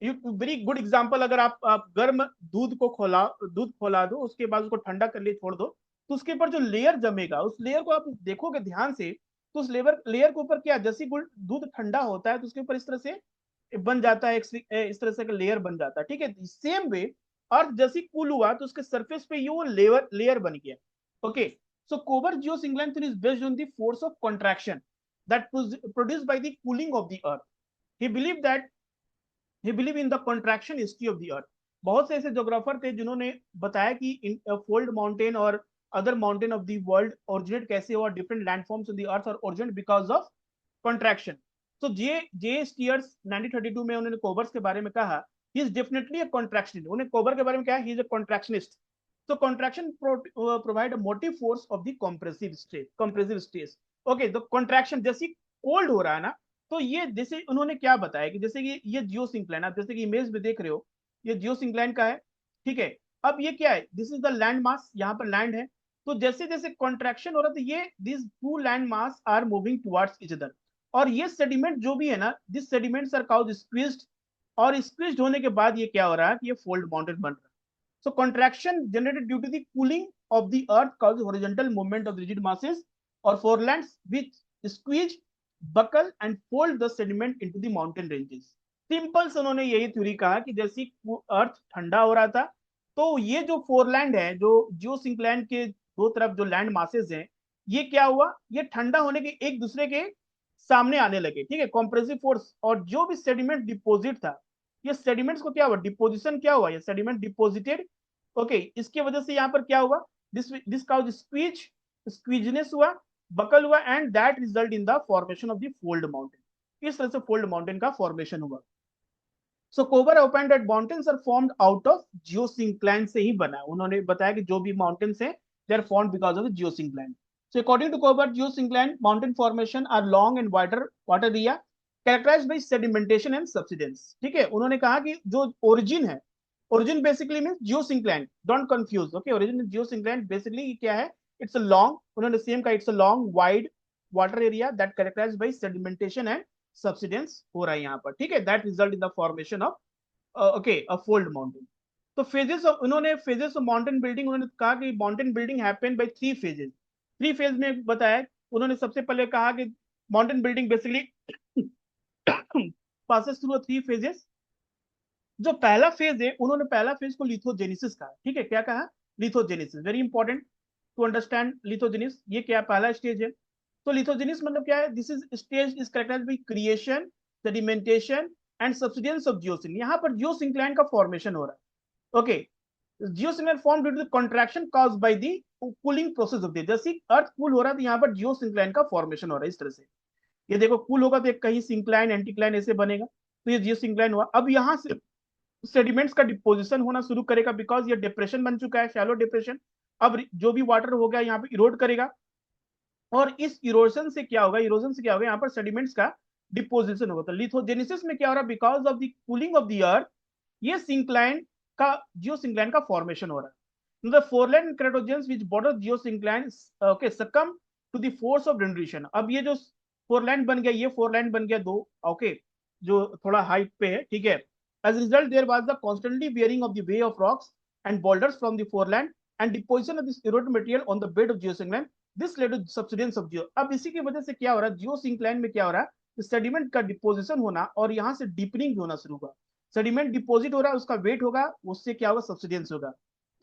very good example, अगर आप गर्म दूध खोला दो, उसके बाद उसको ठंडा कर लिए छोड़ दो, तो उसके ऊपर जो लेयर जमेगा, उस लेयर को आप देखोगे ध्यान से, तो उस लेयर के ऊपर क्या, जैसे दूध ठंडा होता है तो उसके ऊपर इस तरह से बन जाता है, इस तरह से लेयर बन जाता है. ठीक है, सेम वे अर्थ जैसी कूल हुआ तो उसके सरफेस पे ये वो लेयर बन गया. Okay, so Kober geosyncline theory is based on the force of contraction that produced by the cooling of the earth. He believed that he believe in the contraction history of the अर्थ। बहुत से ऐसे geographer थे जिन्होंने बताया कि इन fold mountain और other mountain of the world originate कैसे हुआ, different landforms on the earth और ओरिजिनेट बिकॉज ऑफ कॉन्ट्रैक्शन। तो जे स्टीयर्स 1932 में उन्होंने कोबर्स के बारे में कहा, ही इज डेफिनेटली अ कॉन्ट्रैक्शनिस्ट। उन्हें कोबर के बारे में कहा, he is a contractionist. So contraction provide a motive force of the compressive state, compressive stress. Okay, the contraction जैसे कोल्ड हो रहा है ना, तो ये जैसे उन्होंने क्या बताया कि जैसे कि ये जियो सिंक्लाइन, आप जैसे कि इमेज में देख रहे हो, ये जियो सिंक्लाइन का है, ठीक है। अब ये क्या है, दिस इज द लैंड मास, यहाँ पर लैंड है। तो जैसे जैसे कॉन्ट्रैक्शन हो रहा है, तो ये this two land mass are moving towards each other. और ये सेडिमेंट जो भी है ना, this sediments are cause squeezed, और स्क्वीज्ड होने के बाद ये क्या हो रहा है कि ये फोल्ड माउंटेन बन रहा है। So contraction generated due to the cooling of the earth causes horizontal movement of rigid masses or forelands which squeeze, buckle and fold the sediment into the mountain ranges. Simple से उन्होंने यही theory कहा कि जैसी अर्थ ठंडा हो रहा था, तो ये जो फोरलैंड है, जो जियो सिंक्लैंड के दो तरफ जो लैंड मासेस हैं, ये क्या हुआ, ये ठंडा होने के एक दूसरे के सामने आने लगे, ठीक है, कॉम्प्रेसिव फोर्स। और जो भी सेडिमेंट डिपोजिट था, ये सेडिमेंट्स को क्या हुआ, डिपोजिशन क्या हुआ, ये सेडिमेंट डिपोजिटेड। ओके, इसकी वजह से यहाँ पर क्या हुआ, दिस काउज स्क्वीज, स्क्वीजनेस हुआ, बकल हुआ, and that result in the formation of the fold mountain. इस तरह से फोल्ड माउंटेन का फॉर्मेशन हुआ। So Kober open that mountains are formed out of geosyncline से ही बना। उन्होंने बताया कि जो भी माउंटेन्स हैं, they are formed because of geosyncline. So according to Kober, geosyncline mountain formation are long and wider water area characterized by sedimentation and subsidence. ठीक है, उन्होंने कहा कि जो origin है, origin basically means geosyncline, don't confuse. Okay, origin is geosyncline basically क्या है, it's a long, उन्होंने same कहा, it's a long wide water area that characterized by sedimentation and subsidence हो रहा है यहाँ पर, ठीक है, that result in the formation of okay a fold mountain. तो phases of, उन्होंने phases of mountain building, उन्होंने कहा कि mountain building happen by three phases। Three phase में बताया उन्होंने। सबसे पहले कहा कि mountain building basically passes through three phases. जो पहला फेज है, उन्होंने पहला फेज को लिथोजेनेसिस कहा, ठीक है, क्या कहा, लिथोजेनेसिस, वेरी इंपॉर्टेंट टू अंडरस्टैंड लिथोजेनिस, ये क्या पहला स्टेज है। तो लिथोजेनिस मतलब क्या है, this is stage is characterised by creation, sedimentation and subsidence of geosyncline. यहाँ पर जियोसिंक्लाइन का फॉर्मेशन हो रहा है। Okay, geosyncline form due to the contraction caused by the cooling process of the, जैसे अर्थ कूल हो रहा है, तो यहाँ पर जियोसिंक्लाइन का फॉर्मेशन हो रहा है इस तरह से। ये देखो कूल होगा तो कहीं सिंक्लाइन एंटीक्लाइन ऐसे बनेगा, तो ये जियोसिंक्लाइन हुआ। अब यहाँ से सेडिमेंट्स का डिपोजिशन होना शुरू करेगा, बिकॉज ये डिप्रेशन बन चुका है, शैलो डिप्रेशन। अब जो भी वाटर हो गया यहाँ पे इरोड करेगा, और इस इरोजन से क्या होगा, इरोजन से क्या होगा, यहाँ पर सेडिमेंट्स का डिपोजिशन होगा। तो लिथोजेनेसिस में क्या हो रहा है, because of the cooling of the अर्थ, ये सिंक्लाइन का, जियोसिंक्लाइन का फॉर्मेशन हो रहा है। The foreland cratogens which border geosyncline okay succumb to the force of rendition। अब ये जो फोरलैंड बन गया, ये फोरलैंड बन गया दो, ओके, जो थोड़ा हाइट पे है, ठीक है। As result there was the constantly bearing of the way of rocks and boulders from the foreland and deposition of this erode material on the bed of geosyncline, this led to subsidence of geo. अब इसी की वजह से क्या हो रहा है, geosyncline में क्या हो रहा है, सेडिमेंट का डिपोजिशन होना और यहाँ से डीपनिंग होना शुरू हुआ। सेडिमेंट डिपोजिट हो रहा है, उसका वेट होगा, उससे क्या होगा, सब्सिडेंस होगा।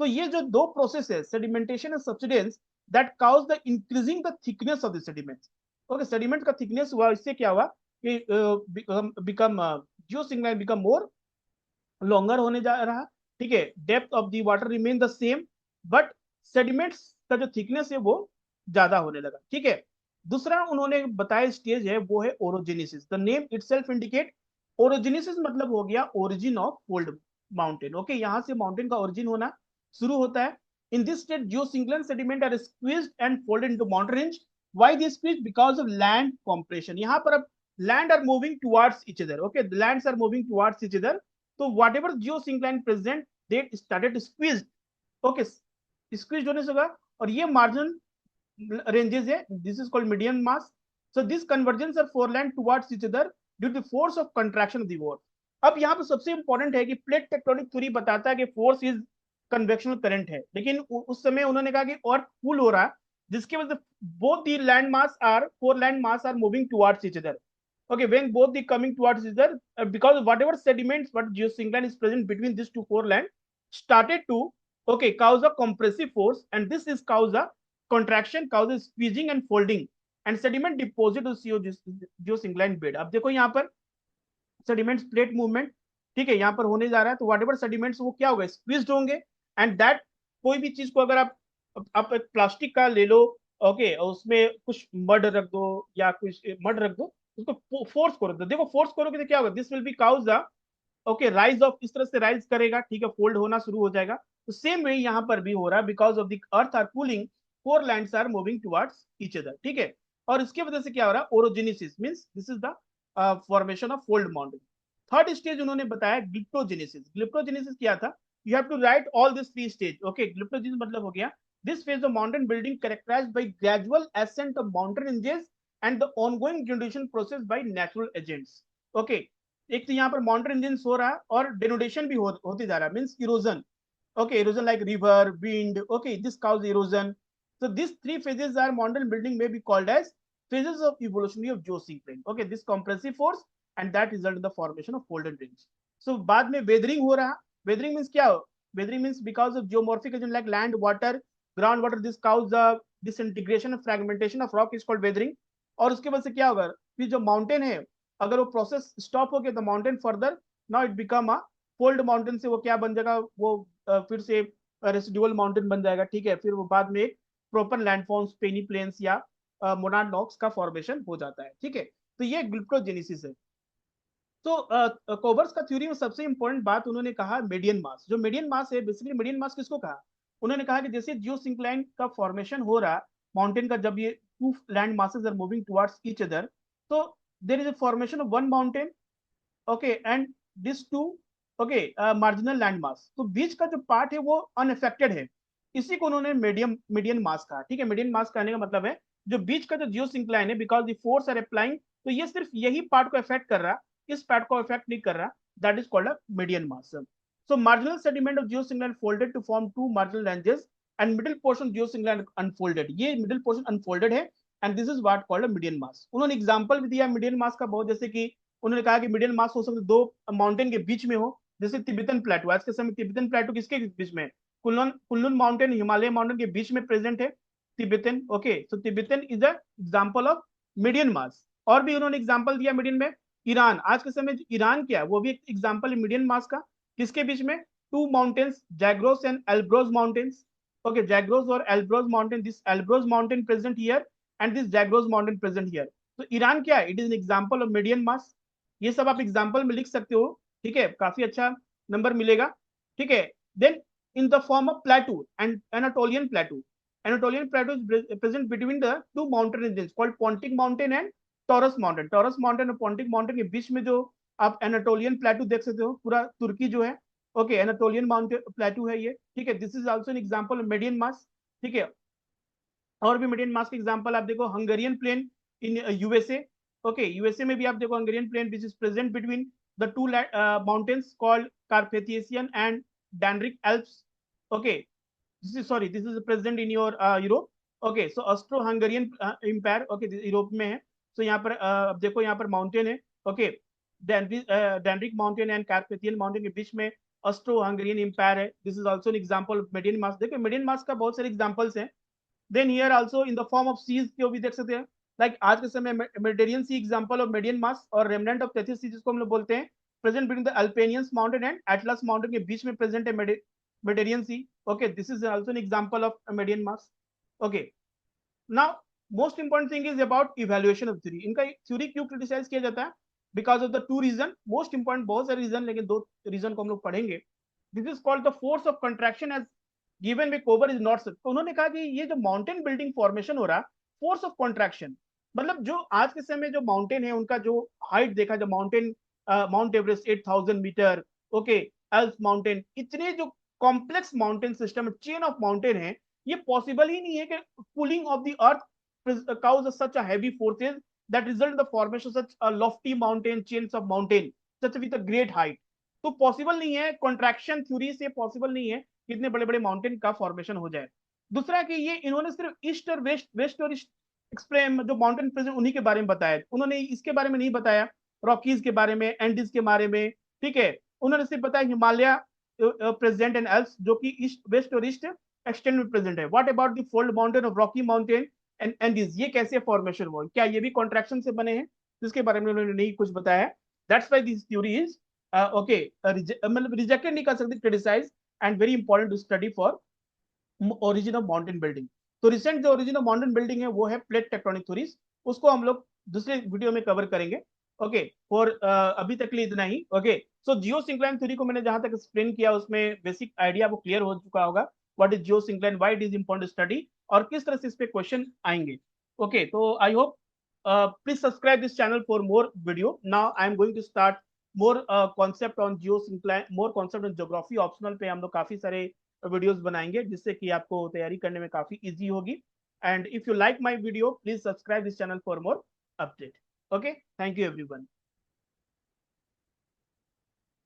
तो ये जो दो प्रोसेस है, sedimentation and subsidence, that cause the increasing the thickness of the sediments. Okay, sediment का थिकनेस हुआ, इससे क्या हुआ कि become geosyncline become more longer होने जा रहा, ठीक है। Depth of the water remain the same, but sediments का जो थिकनेस है वो ज्यादा होने लगा, ठीक है। दूसरा उन्होंने बताया स्टेज है, वो है orogenesis. The name itself indicate, orogenesis मतलब हो गया origin of fold mountain. Okay, यहाँ से माउंटेन का ओरिजिन होना शुरू होता है। In this state geosyncline sediment are squeezed and folded into mountain range. Why this squeeze, because of land compression. यहाँ पर अब land are moving towards each other, okay, the lands are moving towards each other. तो whatever geosyncline present, they started squeezed, okay, squeezed होने से होगा। और ये marginal ranges है, this is called median mass। So this convergence of foreland towards each other due to force of contraction of the earth। अब यहाँ पे सबसे इंपॉर्टेंट है कि प्लेट टेक्टोनिक थ्योरी बताता है कि फोर्स इज कन्वेक्शनल करंट है, लेकिन उस समय उन्होंने कहा कि अर्थ कूल हो रहा है, जिसके वजह से both the land mass are, foreland mass are moving towards each other. Okay, when both the coming towards each other, because whatever sediments what geosyncline is present between these two foreland started to, okay, cause a compressive force, and this is cause a contraction, causes squeezing and folding and sediment deposit to geosyncline bed। अब देखो यहाँ पर sediments plate movement, ठीक है, यहाँ पर होने जा रहा है, तो व्हाट एवर सेडिमेंट्स वो क्या होगा, स्क्वीज्ड होंगे, एंड दैट कोई भी चीज को अगर आप एक प्लास्टिक का ले लो, ओके, उसमें कुछ मड रख दो या कुछ मड रख दो, उसको फोर्स करो, तो देखो फोर्स करोगे तो क्या होगा, this will be cause the, okay, rise of, इस तरह से राइज करेगा, ठीक है, फोल्ड होना शुरू हो जाएगा। तो सेम वे यहाँ पर भी हो रहा है, because of the earth are cooling, forelands are moving towards each other, ठीक है। और इसकी वजह से क्या हो रहा है, orogenesis means this is the formation of fold mountain. Third stage उन्होंने बताया ग्लिप्टोजेनेसिस। ग्लिप्टोजेनेसिस क्या था, you have to write all this three stage, okay. Glyptogenesis मतलब हो गया, this phase of mountain building characterised by gradual ascent of mountain ranges and the ongoing generation process by natural agents, okay. एक तो यहाँ पर mountain engine हो रहा है और डेनोडेशन भी होते जा रहा है, means erosion, okay, erosion like river, wind, okay, this cause erosion. So these three phases are mountain building may be called as phases of evolutionary of geosyncline, okay, this compressive force and that result in the formation of folded range. So बाद में weathering हो रहा, weathering means क्या, weathering means because of geomorphic agent like land, water, groundwater, this cause the disintegration and fragmentation of rock is called weathering. और उसके बाद से क्या होगा, फिर जो माउंटेन है, अगर वो प्रोसेस स्टॉप हो गया तो mountain further now it become a fold mountain, से वो क्या बन जाएगा, वो फिर से रेसिडुअल माउंटेन बन जाएगा, ठीक है। फिर वो बाद में एक प्रॉपर लैंडफॉर्म्स, पेनी प्लेन्स या मोनाड नॉक्स का फॉर्मेशन हो जाता है, ठीक है। तो ये ग्लिप्टोजेनेसिस है। तो कोबर्स का थ्योरी में सबसे इंपॉर्टेंट बात उन्होंने कहा मीडियन मास। जो मीडियन मास है, बेसिकली मीडियन मास किसको कहा, उन्होंने कहा कि जैसे जियोसिंक्लाइन का फॉर्मेशन हो रहा माउंटेन का, जब ये two land masses are moving towards each other, तो there is a formation of one mountain, okay, and this two, okay, marginal land mass, तो बीच का जो पार्ट है वो अनअफेक्टेड है, इसी को उन्होंने मीडियन मास कहा, ठीक है। मीडियन मास कहने का मतलब है जो बीच का जो जियोसिंक्लाइन है, because the force are applying, तो ये सिर्फ यही पार्ट को अफेक्ट कर रहा, इस पार्ट को अफेक्ट नहीं कर रहा, that is called a median mass. So marginal sediment of geosyncline folded to form two marginal ranges and middle portion geosyncline unfolded, ये middle portion unfolded है and this is what called a median mass। उन्होंने example भी दिया median mass का बहुत, जैसे कि उन्होंने कहा कि मीडियन मास हो सकता है दो माउंटेन के बीच में हो, जैसे तिब्बतन प्लेटो, आज के समय तिब्बतन प्लेटो किसके बीच में, Kunlun Kunlun mountain Himalaya mountain के बीच में प्रेजेंट है Tibetan, okay. So Tibetan is a example of median mass. और भी उन्होंने एग्जांपल दिया मीडियन में, ईरान, आज के समय ईरान क्या है, वो भी एक एग्जांपल है मीडियन मास का, किसके बीच में, two mountains, Zagros and Elburz mountains, okay, Zagros or Elbrus mountain, this Elbrus mountain present here and this Zagros mountain present here। तो ईरान क्या है, it is an example of median mass. ये सब आप एग्जांपल में लिख सकते हो, ठीक है, काफी अच्छा नंबर मिलेगा, ठीक है। Then in the form of plateau and Anatolian plateau, Anatolian plateau is present between the two mountain ranges called Pontic mountain and Taurus mountain. Taurus mountain और पोंटिक माउंटेन के बीच में जो आप एनाटोलियन प्लेटू देख सकते हो, पूरा तुर्की जो है, ओके, एनाटोलियन माउंटेन प्लेटू है ये, ठीक है। This is also an example of median mass, ठीक है। और भी मीडियन मास के एग्जांपल आप देखो, Hungarian plain in USA, okay, USA में भी आप देखो Hungarian plain which is present between the two mountains called Carpathian and Dinaric Alps, okay. This is, sorry, this is present in your Europe, okay. So Austro Hungarian empire, okay, Europe में है। सो यहाँ पर अब देखो, यहाँ पर mountain है, okay, Dinaric mountain and Carpathian mountain के बीच में ऑस्ट्रो हंगेरियन एम्पायर है। This is also an example of median mass. देखो मीडियन मास का बहुत सारे एग्जांपल्स हैं। Then here also in the form of seas को भी देख सकते हैं, लाइक आज के समय Mediterranean sea example of median mass, और रेमनेंट ऑफ टेथिस सी जिसको हम लोग बोलते हैं, present between the Apennines mountain and Atlas mountain के बीच में प्रेजेंट है Mediterranean sea, okay. This is also an example of median mass, okay. Now most important thing is about evaluation of theory. इनका थ्योरी क्यों criticise किया जाता है, because of the two reason, most important, बहुत सारे reason, लेकिन दो reason को हम लोग पढ़ेंगे। This is called the force of contraction as given by Kober is not, तो उन्होंने कहा कि ये जो माउंटेन बिल्डिंग फॉर्मेशन हो रहा, फोर्स ऑफ कंट्रैक्शन, मतलब जो आज के समय जो माउंटेन है उनका जो हाइट देखा, जो mountain, mount Everest 8000 metre, okay, else mountain, इतने जो complex mountain system, chain of mountain है, ये पॉसिबल ही नहीं है कि pulling of the earth cause such a heavy forces that result in the formation of such a lofty mountain chains of mountain such with a great height। तो possible नहीं है, contraction theory से possible नहीं है कि इतने बड़े बड़े माउंटेन का फॉर्मेशन हो जाए। दूसरा कि ये इन्होंने सिर्फ ईस्ट और वेस्ट, वेस्ट और ईस्ट एक्सप्लेन, जो माउंटेन प्रेजेंट उन्हीं के बारे में बताया, उन्होंने इसके बारे में नहीं बताया, रॉकीज के बारे में, एंडीज के बारे में, ठीक है। उन्होंने सिर्फ बताया हिमालय प्रेजेंट एंड एल्स, जो कि ईस्ट, वेस्ट और ईस्ट एक्सटेंड में प्रेजेंट है। What about the fold mountain of Rocky mountain and Andes, ये कैसे फॉर्मेशन हुआ, क्या ये भी कॉन्ट्रैक्शन से बने हैं, जिसके बारे में उन्होंने नहीं कुछ बताया। That's why this theory is okay मतलब रिजेक्टेड नहीं कर सकते, criticise and very important to study for origin of mountain building. तो रिसेंट जो ओरिजिन ऑफ माउंटेन बिल्डिंग है वो है प्लेट टेक्टोनिक थ्योरीज, उसको हम लोग दूसरे वीडियो में कवर करेंगे। ओके फॉर अभी तक के लिए इतना ही। ओके सो जियो सिंक्लाइन थ्योरी को मैंने जहां तक एक्सप्लेन किया उसमें बेसिक आइडिया वो क्लियर हो चुका होगा, what is Jio syncline, why it is important study, और किस तरह से इस पे क्वेश्चन आएंगे। ओके तो I hope please subscribe this channel for more video. Now I am going to start more concept on geosyncline, more concept on geography. Optional पे हम लोग काफी सारे वीडियोस बनाएंगे जिससे कि आपको तैयारी करने में काफी इजी होगी। And if you like my video please subscribe this channel for more update. Okay thank you everyone.